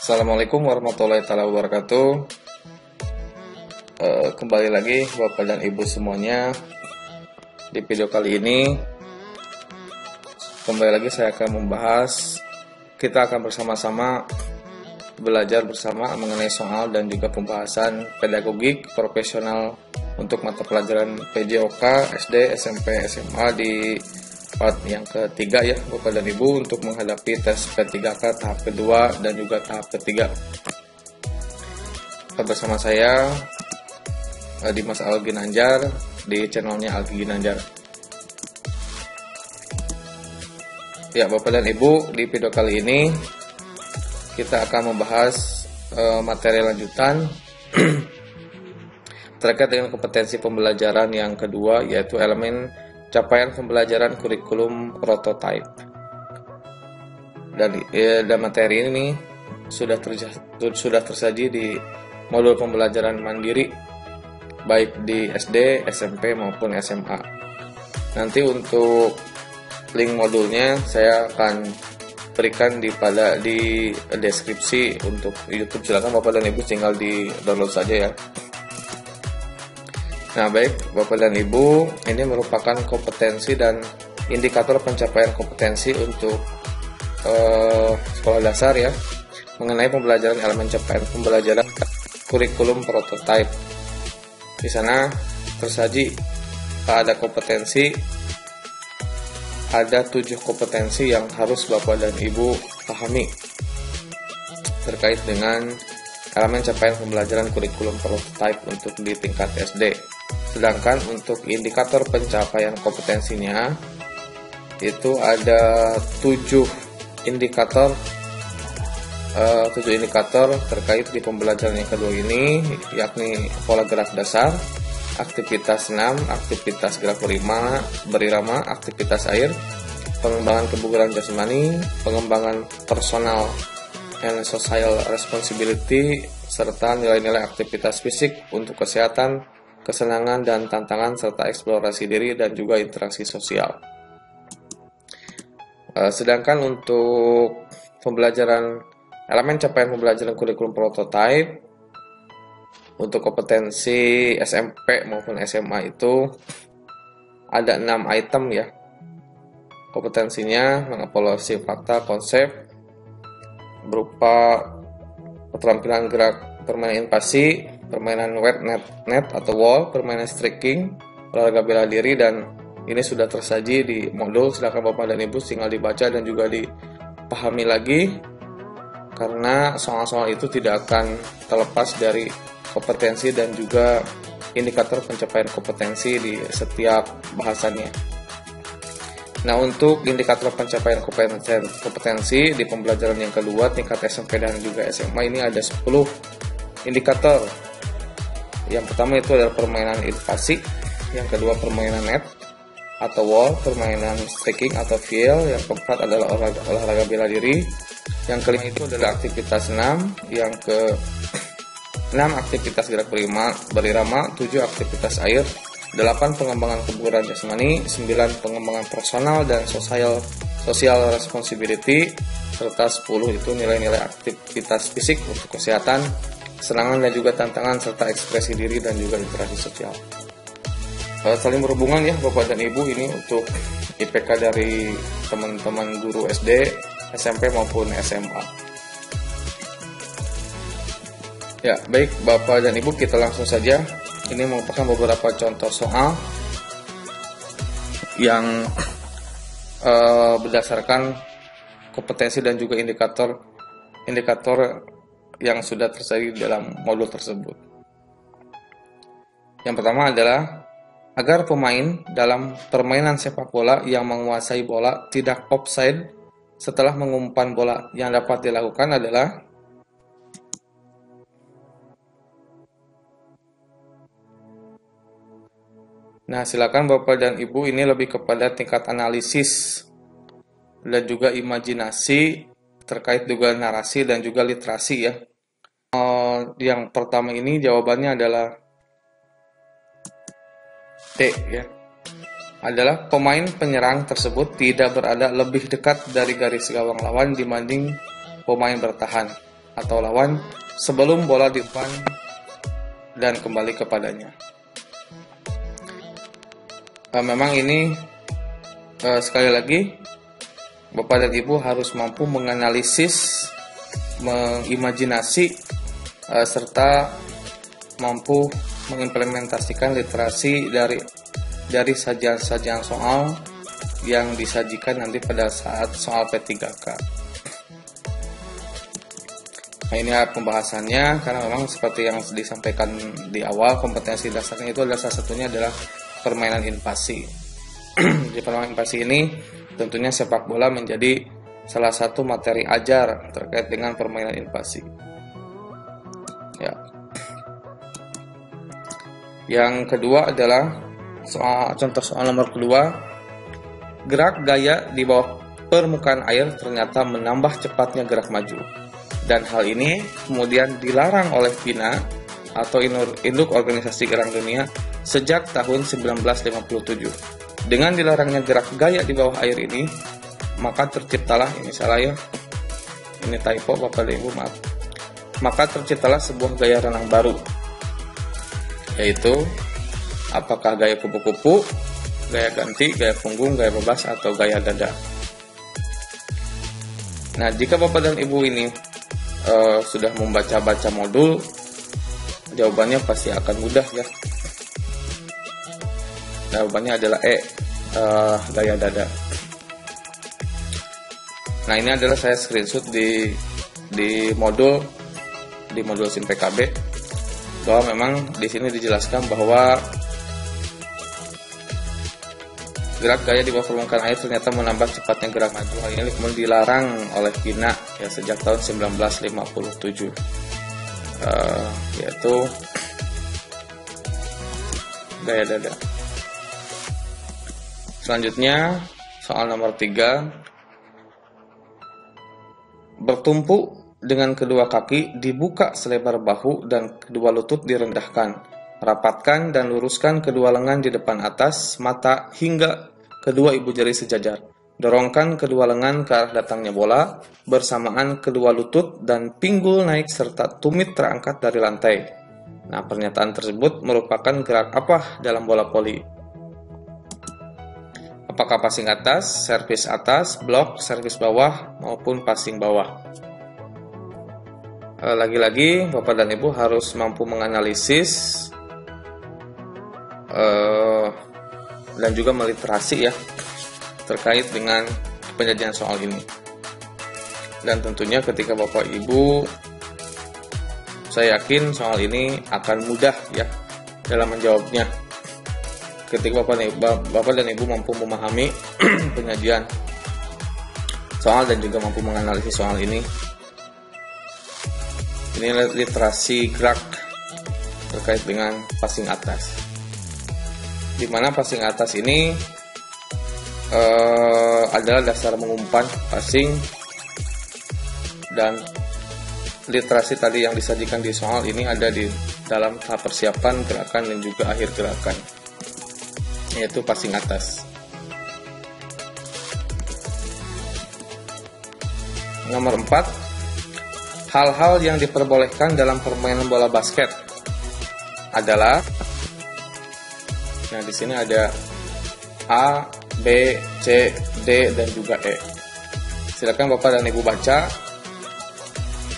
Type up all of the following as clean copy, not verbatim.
Assalamualaikum warahmatullahi wabarakatuh. Kembali lagi Bapak dan Ibu semuanya. Di video kali ini kembali lagi saya akan membahas, kita akan bersama-sama belajar bersama mengenai soal dan juga pembahasan pedagogik profesional untuk mata pelajaran PJOK SD, SMP, SMA di part yang ketiga ya Bapak dan Ibu, untuk menghadapi tes P3K tahap kedua dan juga tahap ketiga. Bersama saya Dimas Algi Nanjar di channelnya Algi Ginanjar. Ya Bapak dan Ibu, di video kali ini kita akan membahas materi lanjutan terkait dengan kompetensi pembelajaran yang kedua, yaitu elemen capaian pembelajaran kurikulum prototype. Dan materi ini sudah tersaji di modul pembelajaran mandiri baik di SD, SMP maupun SMA. Nanti untuk link modulnya saya akan berikan di deskripsi untuk YouTube. Silakan Bapak dan Ibu tinggal di download saja ya. Nah baik Bapak dan Ibu, ini merupakan kompetensi dan indikator pencapaian kompetensi untuk sekolah dasar ya, mengenai pembelajaran elemen capaian pembelajaran kurikulum prototype. Di sana tersaji ada kompetensi, ada 7 kompetensi yang harus Bapak dan Ibu pahami terkait dengan elemen capaian pembelajaran kurikulum prototype untuk di tingkat SD. Sedangkan untuk indikator pencapaian kompetensinya itu ada 7 indikator terkait di pembelajaran yang kedua ini, yakni pola gerak dasar, aktivitas 6, aktivitas gerak berirama, aktivitas air, pengembangan kebugaran jasmani, pengembangan personal and social responsibility, serta nilai-nilai aktivitas fisik untuk kesehatan, kesenangan dan tantangan, serta eksplorasi diri dan juga interaksi sosial. Sedangkan untuk elemen capaian pembelajaran kurikulum prototype untuk kompetensi SMP maupun SMA itu ada 6 item ya. Kompetensinya mengevaluasi fakta konsep berupa keterampilan gerak permainan invasi, permainan web net atau wall, permainan striking, olahraga bela diri, dan ini sudah tersaji di modul. Silakan Bapak dan Ibu tinggal dibaca dan juga dipahami lagi, karena soal-soal itu tidak akan terlepas dari kompetensi dan juga indikator pencapaian kompetensi di setiap bahasannya. Nah, untuk indikator pencapaian kompetensi di pembelajaran yang kedua tingkat SMP dan juga SMA ini ada 10 indikator. Yang pertama itu adalah permainan invasi, yang kedua permainan net atau wall, permainan striking atau field, yang keempat adalah olahraga bela diri, yang kelima itu adalah aktivitas 6, yang ke-6 aktivitas gerak berirama, 7 aktivitas air, 8 pengembangan kebugaran jasmani, 9 pengembangan personal dan social responsibility, serta 10 itu nilai-nilai aktivitas fisik untuk kesehatan, kesenangan dan juga tantangan, serta ekspresi diri dan juga interaksi sosial. Saling berhubungan ya Bapak dan Ibu, ini untuk IPK dari teman-teman guru SD, SMP maupun SMA. Ya baik Bapak dan Ibu, kita langsung saja. Ini merupakan beberapa contoh soal yang berdasarkan kompetensi dan juga indikator yang sudah tersaji dalam modul tersebut. Yang pertama adalah, agar pemain dalam permainan sepak bola yang menguasai bola tidak offside setelah mengumpan bola, yang dapat dilakukan adalah Nah, silakan Bapak dan Ibu, ini lebih kepada tingkat analisis dan juga imajinasi terkait juga narasi dan juga literasi ya. Yang pertama ini jawabannya adalah D ya. Adalah pemain penyerang tersebut tidak berada lebih dekat dari garis gawang lawan dibanding pemain bertahan. atau lawan sebelum bola diumpan dan kembali kepadanya. Memang ini sekali lagi Bapak dan Ibu harus mampu menganalisis, mengimajinasi, serta mampu mengimplementasikan literasi dari sajian-sajian soal yang disajikan nanti pada saat soal P3K. Nah, ini pembahasannya, karena memang seperti yang disampaikan di awal, kompetensi dasarnya itu adalah salah satunya adalah permainan invasi. Di permainan invasi ini tentunya sepak bola menjadi salah satu materi ajar terkait dengan permainan invasi. Ya. Yang kedua adalah contoh soal nomor kedua. Gerak gaya di bawah permukaan air ternyata menambah cepatnya gerak maju. Dan hal ini kemudian dilarang oleh FINA atau Induk Organisasi Gerang Dunia sejak tahun 1957. Dengan dilarangnya gerak gaya di bawah air ini, maka terciptalah, ini salah ya, ini typo Bapak dan Ibu, maaf. Maka terciptalah sebuah gaya renang baru, yaitu apakah gaya kupu-kupu, gaya ganti, gaya punggung, gaya bebas, atau gaya dada. Nah, jika Bapak dan Ibu ini sudah membaca-baca modul, jawabannya pasti akan mudah ya. Jawabannya adalah gaya dada. Nah, ini adalah saya screenshot di modul SIM PKB, bahwa memang di sini dijelaskan bahwa gerak gaya di bawah permukaan air ternyata menambah cepatnya gerak maju. Hal ini kemudian dilarang oleh FINA ya sejak tahun 1957, yaitu gaya dada. Selanjutnya soal nomor 3. Bertumpu dengan kedua kaki dibuka selebar bahu dan kedua lutut direndahkan. Rapatkan dan luruskan kedua lengan di depan atas mata hingga kedua ibu jari sejajar. Dorongkan kedua lengan ke arah datangnya bola, bersamaan kedua lutut dan pinggul naik serta tumit terangkat dari lantai. Nah, pernyataan tersebut merupakan gerak apa dalam bola voli? Apakah passing atas, servis blok, servis bawah, maupun passing bawah? Lagi-lagi Bapak dan Ibu harus mampu menganalisis dan juga meliterasi ya terkait dengan penyajian soal ini. Dan tentunya ketika Bapak Ibu, saya yakin soal ini akan mudah ya dalam menjawabnya. Ketika Bapak dan Ibu mampu memahami penyajian soal dan juga mampu menganalisis soal ini. Ini literasi gerak terkait dengan passing atas, di mana passing atas ini adalah dasar mengumpan passing, dan literasi tadi yang disajikan di soal ini ada di dalam tahap persiapan gerakan dan juga akhir gerakan, yaitu passing atas. Nomor 4. Hal-hal yang diperbolehkan dalam permainan bola basket adalah, nah di sini ada A, B, C, D, dan juga E. Silakan Bapak dan Ibu baca,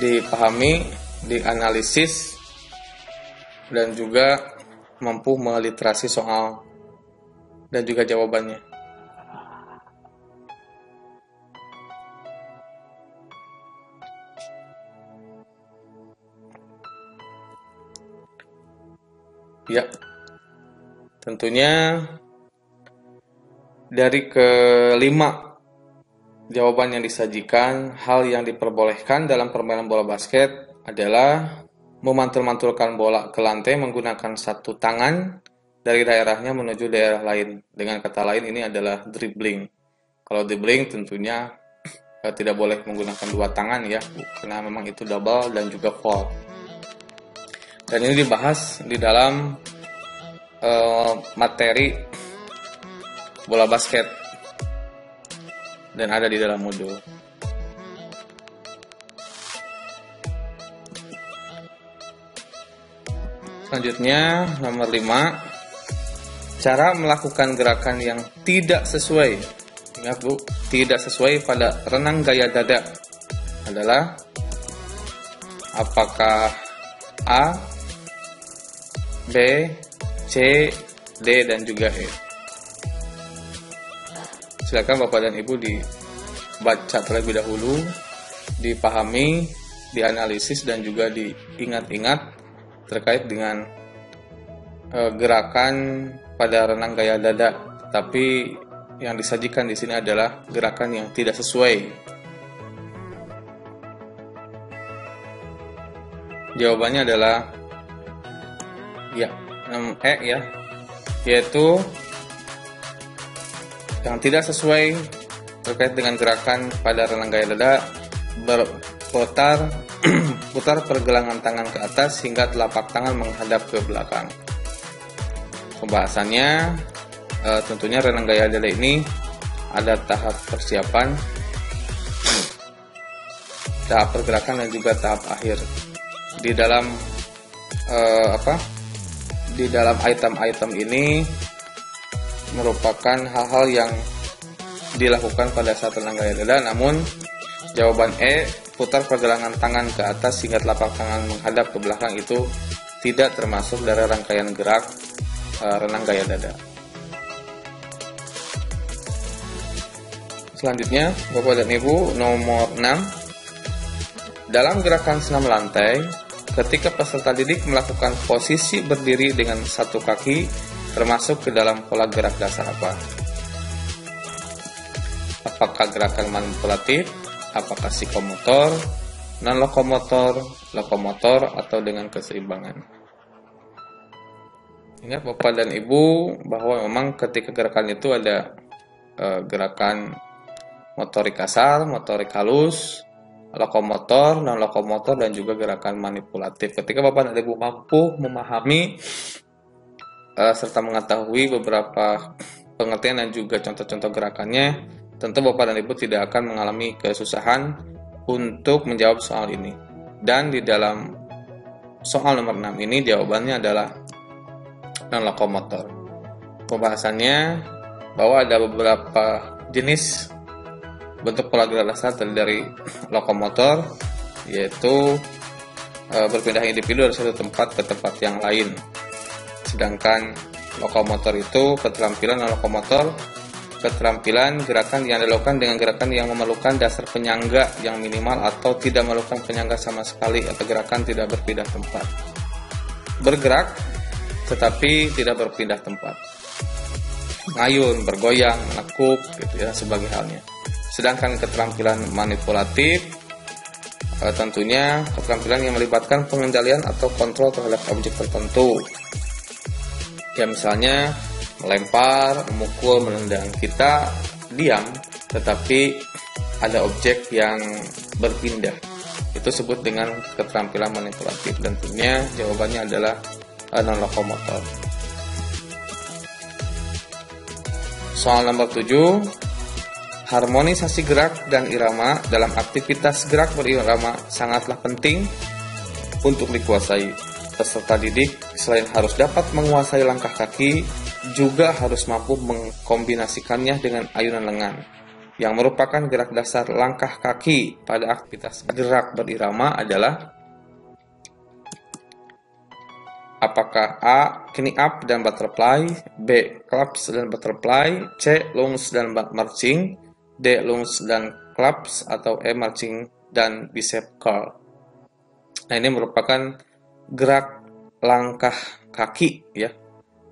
dipahami, dianalisis, dan juga mampu meliterasi soal dan juga jawabannya. Ya, tentunya dari kelima jawaban yang disajikan, hal yang diperbolehkan dalam permainan bola basket adalah memantul-mantulkan bola ke lantai menggunakan satu tangan dari daerahnya menuju daerah lain. Dengan kata lain, ini adalah dribbling. Kalau dribbling tentunya tidak boleh menggunakan dua tangan ya, karena memang itu double dan juga foul. Dan ini dibahas di dalam materi bola basket dan ada di dalam modul. Selanjutnya nomor 5, cara melakukan gerakan yang tidak sesuai. Ingat Bu, tidak sesuai pada renang gaya dada adalah apakah A, B, C, D, dan juga E. Silakan Bapak dan Ibu dibaca terlebih dahulu, dipahami, dianalisis, dan juga diingat-ingat terkait dengan gerakan pada renang gaya dada. Tapi yang disajikan di sini adalah gerakan yang tidak sesuai. Jawabannya adalah ya, 6E ya, yaitu yang tidak sesuai terkait dengan gerakan pada renang gaya dada berputar putar pergelangan tangan ke atas hingga telapak tangan menghadap ke belakang. Pembahasannya tentunya renang gaya dada ini ada tahap persiapan, tahap pergerakan, dan juga tahap akhir. Di dalam di dalam item-item ini merupakan hal-hal yang dilakukan pada saat renang gaya dada, namun jawaban E, putar pergelangan tangan ke atas hingga telapak tangan menghadap ke belakang, itu tidak termasuk dari rangkaian gerak renang gaya dada. Selanjutnya, Bapak dan Ibu, nomor 6. Dalam gerakan senam lantai, ketika peserta didik melakukan posisi berdiri dengan satu kaki, termasuk ke dalam pola gerak dasar apa? Apakah gerakan manipulatif, apakah psikomotor, non-lokomotor, lokomotor, atau dengan keseimbangan? Ingat Bapak dan Ibu bahwa memang ketika gerakan itu ada gerakan motorik kasar, motorik halus, lokomotor, non-lokomotor, dan juga gerakan manipulatif. Ketika Bapak dan Ibu mampu memahami serta mengetahui beberapa pengertian dan juga contoh-contoh gerakannya, tentu Bapak dan Ibu tidak akan mengalami kesusahan untuk menjawab soal ini. Dan di dalam soal nomor 6 ini jawabannya adalah non-lokomotor. Pembahasannya bahwa ada beberapa jenis bentuk pola gerak dasar dari lokomotor, yaitu berpindah individu dari satu tempat ke tempat yang lain. Sedangkan lokomotor itu keterampilan non-lokomotor, keterampilan gerakan yang dilakukan dengan gerakan yang memerlukan dasar penyangga yang minimal atau tidak memerlukan penyangga sama sekali, atau gerakan tidak berpindah tempat. Bergerak tetapi tidak berpindah tempat. Ngayun, bergoyang, menekuk, gitu ya, sebagai halnya. Sedangkan keterampilan manipulatif tentunya keterampilan yang melibatkan pengendalian atau kontrol terhadap objek tertentu. Ya, misalnya melempar, memukul, menendang. Kita diam, tetapi ada objek yang berpindah. Itu sebut dengan keterampilan manipulatif. Dan tentunya jawabannya adalah non-lokomotor. Soal nomor 7. Harmonisasi gerak dan irama dalam aktivitas gerak berirama sangatlah penting untuk dikuasai. Peserta didik selain harus dapat menguasai langkah kaki, juga harus mampu mengkombinasikannya dengan ayunan lengan, yang merupakan gerak dasar langkah kaki pada aktivitas gerak berirama adalah apakah A, knee up dan butterfly, B, claps dan butterfly, C, lunge dan marching, D, lunge dan claps, atau E, marching dan bicep curl. Nah, ini merupakan gerak langkah kaki ya,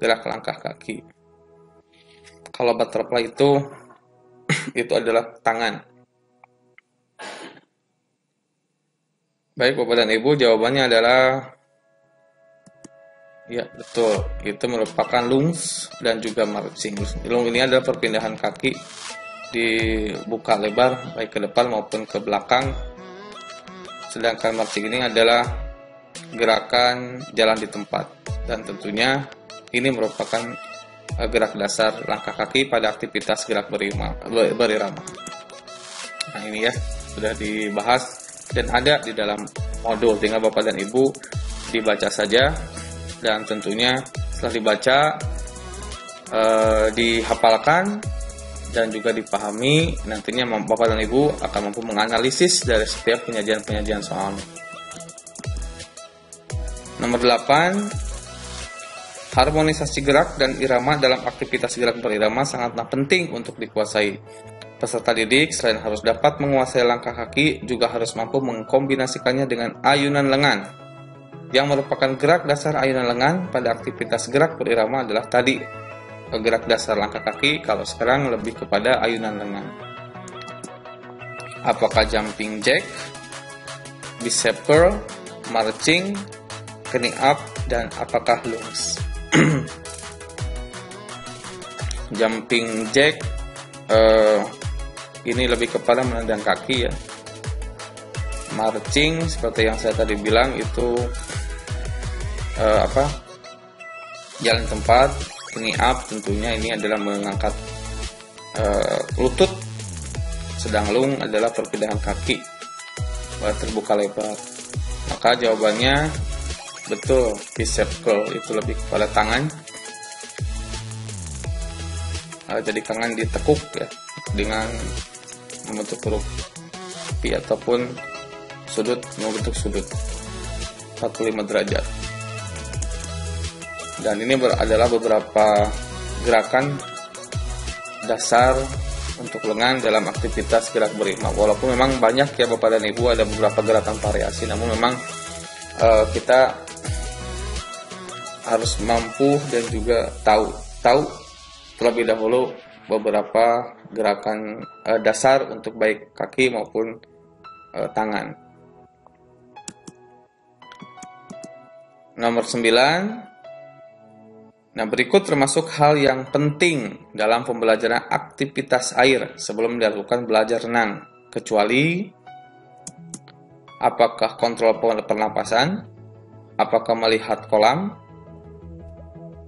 gerak langkah kaki. Kalau butterfly itu adalah tangan. Baik Bapak dan Ibu, jawabannya adalah ya, betul. Itu merupakan lunge dan juga marching. Lunge ini adalah perpindahan kaki dibuka lebar baik ke depan maupun ke belakang. Sedangkan marching ini adalah gerakan jalan di tempat. Dan tentunya ini merupakan gerak dasar langkah kaki pada aktivitas gerak berirama. Nah, ini ya sudah dibahas dan ada di dalam modul. Tinggal Bapak dan Ibu dibaca saja dan tentunya setelah dibaca, dihafalkan dan juga dipahami, nantinya Bapak dan Ibu akan mampu menganalisis dari setiap penyajian soal. Nomor 8, harmonisasi gerak dan irama dalam aktivitas gerak berirama sangatlah penting untuk dikuasai. Peserta didik selain harus dapat menguasai langkah kaki, juga harus mampu mengkombinasikannya dengan ayunan lengan. Yang merupakan gerak dasar ayunan lengan pada aktivitas gerak berirama adalah tadi, gerak dasar langkah kaki, kalau sekarang lebih kepada ayunan lengan. Apakah jumping jack, bicep curl, marching, knee up, dan apakah lunge? Jumping jack ini lebih kepada menendang kaki ya. Marching seperti yang saya tadi bilang itu jalan tempat. Knee up tentunya ini adalah mengangkat lutut, sedang lung adalah perpindahan kaki terbuka lebar. Maka jawabannya betul, bicep curl itu lebih kepada tangan. Jadi tangan ditekuk ya dengan membentuk huruf P ataupun membentuk sudut 45 derajat. Dan ini adalah beberapa gerakan dasar untuk lengan dalam aktivitas gerak berirama. Walaupun memang banyak ya Bapak dan Ibu, ada beberapa gerakan variasi, namun memang kita harus mampu dan juga tahu terlebih dahulu beberapa gerakan dasar untuk baik kaki maupun tangan. Nomor 9. Nah, berikut termasuk hal yang penting dalam pembelajaran aktivitas air sebelum dilakukan belajar renang, kecuali apakah kontrol pernapasan, apakah melihat kolam,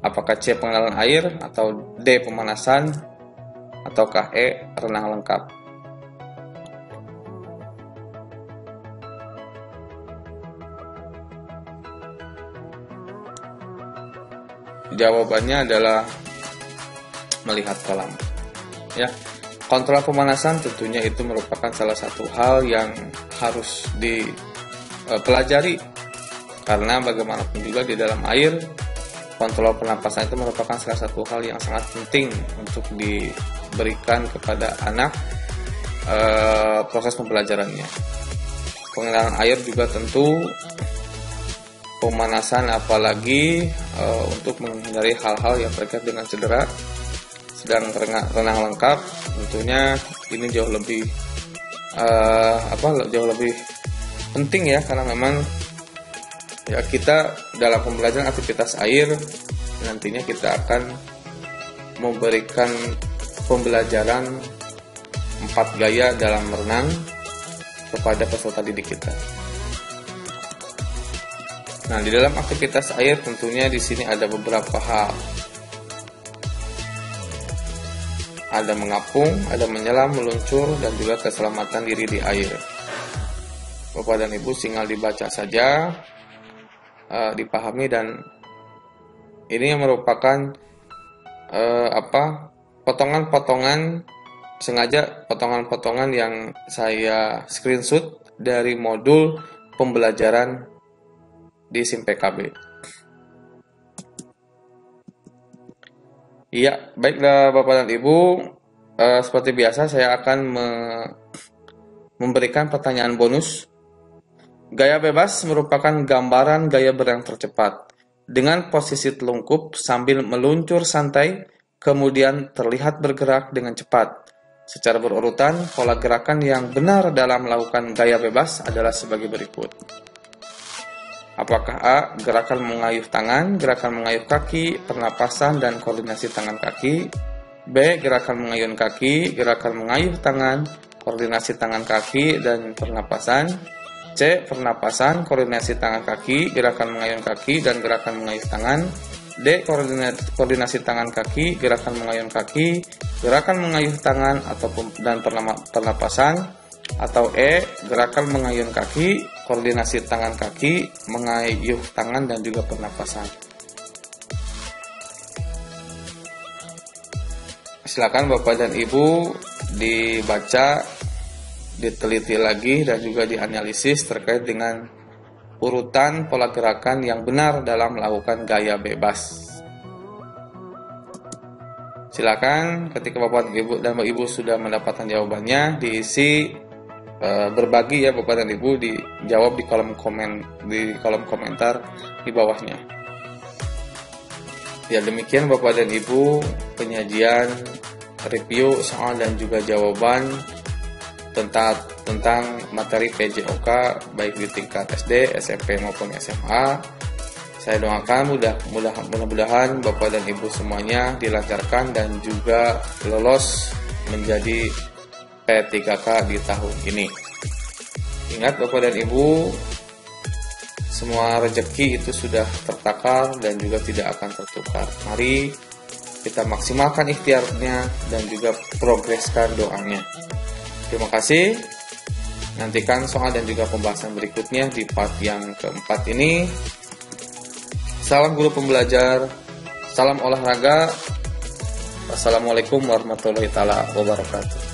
apakah C pengenalan air, atau D pemanasan, ataukah E renang lengkap. Jawabannya adalah melihat kolam. Ya, kontrol pemanasan tentunya itu merupakan salah satu hal yang harus dipelajari, karena bagaimanapun juga di dalam air kontrol pernapasan itu merupakan salah satu hal yang sangat penting untuk diberikan kepada anak proses pembelajarannya. Pengenalan air juga tentu, pemanasan apalagi untuk menghindari hal-hal yang terkait dengan cedera. Sedang renang lengkap tentunya ini jauh lebih penting ya, karena memang ya kita dalam pembelajaran aktivitas air nantinya kita akan memberikan pembelajaran 4 gaya dalam renang kepada peserta didik kita. Nah, di dalam aktivitas air tentunya di sini ada beberapa hal. Ada mengapung, ada menyelam, meluncur, dan juga keselamatan diri di air. Bapak dan Ibu tinggal dibaca saja, dipahami, dan ini yang merupakan potongan-potongan, sengaja potongan-potongan yang saya screenshot dari modul pembelajaran di SIM PKB. Iya, baiklah Bapak dan Ibu, seperti biasa saya akan memberikan pertanyaan bonus. Gaya bebas merupakan gambaran gaya berang tercepat dengan posisi telungkup sambil meluncur santai, kemudian terlihat bergerak dengan cepat. Secara berurutan, pola gerakan yang benar dalam melakukan gaya bebas adalah sebagai berikut. Apakah A. Gerakan mengayuh tangan, gerakan mengayuh kaki, pernapasan, dan koordinasi tangan kaki. B. Gerakan mengayun kaki, gerakan mengayuh tangan, koordinasi tangan kaki, dan pernapasan. C. Pernapasan, koordinasi tangan kaki, gerakan mengayun kaki, dan gerakan mengayuh tangan. D. Koordinasi tangan kaki, gerakan mengayun kaki, gerakan mengayuh tangan, dan pernapasan. Atau E. Gerakan mengayun kaki, koordinasi tangan kaki, mengayuh tangan, dan juga pernapasan. silakan Bapak dan Ibu dibaca, diteliti lagi dan juga dianalisis terkait dengan urutan pola gerakan yang benar dalam melakukan gaya bebas. Silakan ketika Bapak dan Ibu sudah mendapatkan jawabannya diisi, berbagi ya Bapak dan Ibu, dijawab di kolom komentar di bawahnya. Ya, demikian Bapak dan Ibu penyajian review soal dan juga jawaban tentang materi PJOK baik di tingkat SD, SMP maupun SMA. Saya doakan mudah-mudahan Bapak dan Ibu semuanya dilancarkan dan juga lolos menjadi P3K di tahun ini. Ingat Bapak dan Ibu, semua rezeki itu sudah tertakar dan juga tidak akan tertukar. Mari kita maksimalkan ikhtiarnya dan juga progreskan doanya. Terima kasih. Nantikan soal dan juga pembahasan berikutnya di part yang keempat ini. Salam guru pembelajar, salam olahraga. Wassalamualaikum warahmatullahi wabarakatuh.